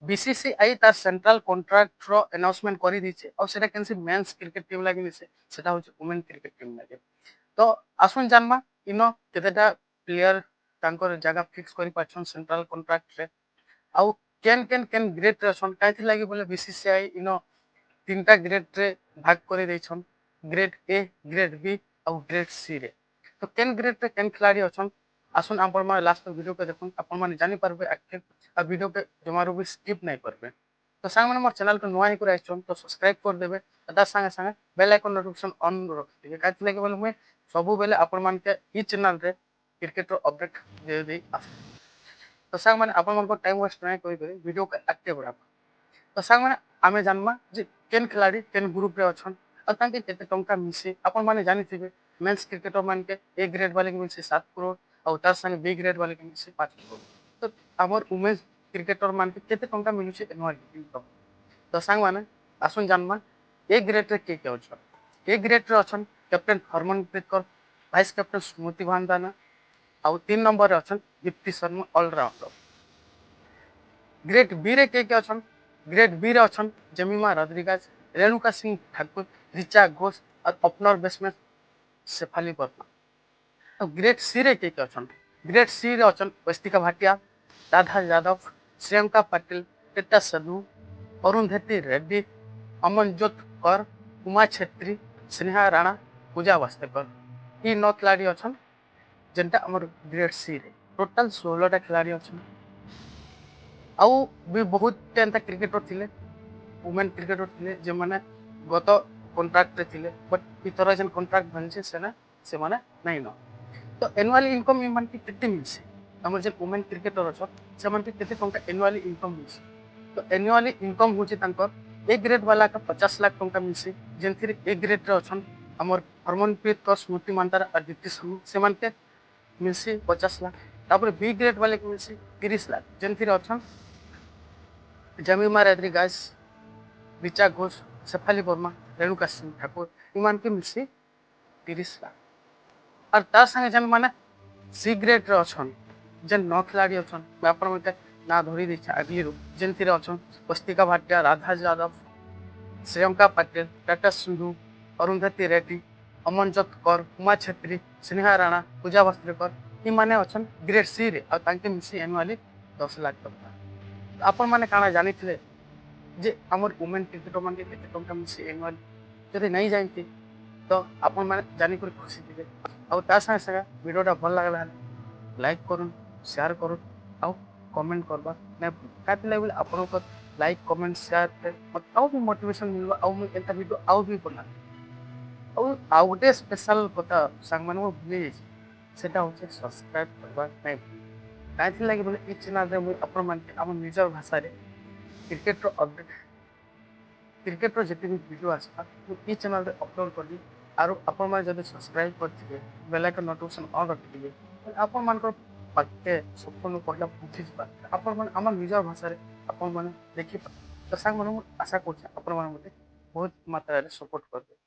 BCCI तार central contract रो announcement करी दीचे और सेटा कैंसी मेंस क्रिकेट टीम लागि मिसे सेटा होचे वुमेन क्रिकेट टीम लागि तो आसुन जानमा इनो केतेटा प्लेयर तांकर जगह फिक्स करी पाछन सेंट्रल कॉन्ट्रैक्ट रे आउ केन ग्रेड रे सन काइथि लागि बोले बीसीसीआई इनो तीनटा ग्रेड रे भाग करे दैछन ग्रेड ए ग्रेड बी और ग्रेड सी रे तो केन ग्रेड रे केन खिलाड़ी अछन आसुन आपण माने लास्ट वीडियो के देखुन आपण माने जानि परबे एक्टिव आ वीडियो के जमारो भी स्किप नहीं करबे तो सांग माने मोर चैनल को नुआ ही करे आछन तो सब्सक्राइब कर देबे ता संगे संगे बेल आइकन नोटिफिकेशन ऑन रख दिबे काथि लागि बोले मैं सब बेले आपण मान के ई चैनल रे क्रिकेट रो अपडेट दे दे तो सांग माने आपण मन को टाइम वेस्ट नहीं कोई वीडियो के एक्टिव बढ़ा तो सांग माने आमे जानमा जे केन खिलाड़ी केन ग्रुप रे अछन और तांके केते टंका मिसे आपण माने जानि थिबे मेंस क्रिकेटर मान के ए ग्रेड वाले के मिसे 7 करोड़ और तार संगे बी ग्रेड वाले के मिसे 5 करोड़ तो हमर वुमेन्स क्रिकेटर मान के केते टंका मिलु छे एनुअल इनकम तो सांग माने आसुन जानमा ए ग्रेड रे के अछन ए ग्रेड रे अछन captain Harmanpreet Kaur vice captain Smriti Mandhana और 3 नंबर रे अछन Deepti Sharma allrounder grade B रे के अछन ग्रेड बी रे अछन जमीमा रोड्रिगेज रेणुका सिंह ठाकुर रिचा घोष और ओपनर बैट्समैन शेफाली वर्मा और ग्रेड सी रे के अछन ग्रेड सी रे अछन वस्तिका भाटिया राधा यादव श्रियंका पाटिल टेटा सदू अरुंधति रेड्डी अमनजोत कर उमा छेत्री स्नेहा राणा पूजा वास्तेकर ई 9 खिलाड़ी अछन जेंटा हमर ग्रेड सी रे टोटल 16 टा खिलाड़ी अछन आउ भी बहुत एंता क्रिकेटर थिले वुमेन क्रिकेटर थिले जे माने गत कॉन्ट्रैक्ट रे थिले बट इतरा जन कॉन्ट्रैक्ट बनसे सेना से माने नहीं न तो एनुअल इनकम इन मन की केते मिलसे हमर जे वुमेन क्रिकेटर अछ से मन के केते टंका एनुअली इनकम मिलसे तो एनुअली इनकम होचे तांकर ए ग्रेड वाला का 50 लाख टंका मिलसे जेंथिरे ए ग्रेड रे अछन हमर हरमनप्रीत कौर स्मृति मानतारा आदित्य शर्मा से मन के मिलसे 50 लाख तापर बी ग्रेड वाले के मिलसे 30 लाख जेंथिरे अछन जमीमा रोड्रिगेज रिचा घोष शेफाली वर्मा रेणुका सिंह ठाकुर इमान के मिलसे 30 लाख और तार संगे जन माने सी ग्रेड रे अछन जन 9 खिलाड़ी अछन मैं अपन मते ना धरि दै छै अगली रो जेंथिरे अछन वस्तिका भाटिया राधा यादव श्रियंका पाटिल टाटा सिंधु अरुंधति रेड्डी अमनजोत कर उमा छेत्री स्नेहा राणा पूजा वस्त्रेकर ई माने अछन ग्रेड सी रे और तांके मिसी एनुअली 10 लाख टका आपण माने काना जानि थिले जे हमर वुमेन क्रिकेटर मान के केते टंका मिसी एनुअली जदि नहीं जानती तो आपण माने जानि कर खुशी थिबे और ता संगे संगे वीडियोटा भल लागला लाइक करूँ शेयर करूँ और कमेंट करबा मैं काति लागले आपण को लाइक कमेंट शेयर पे मत आउ भी मोटिवेशन मिलबा आउ मैं एंता वीडियो आउ भी बना और आउ गोटे स्पेशल कथा संग मन को भूली जाई सेटा होचे सब्सक्राइब करबा नहीं काति लागि बोले ई चैनल रे मैं आपण मान के हम निजर भाषा रे क्रिकेट रो अपडेट क्रिकेट रो जति भी वीडियो आसा ई चैनल रे अपलोड कर दी आरो आपण मान जदि सब्सक्राइब करथिबे बेल आइकन नोटिफिकेशन ऑन रखिबे आपण मान को पाके सबको पहला पूछी आपण मान हमर निजर भाषा रे आपण मान देखि तो सांग मन आशा करछ आपण मान मते बहुत मात्रा रे सपोर्ट करबे।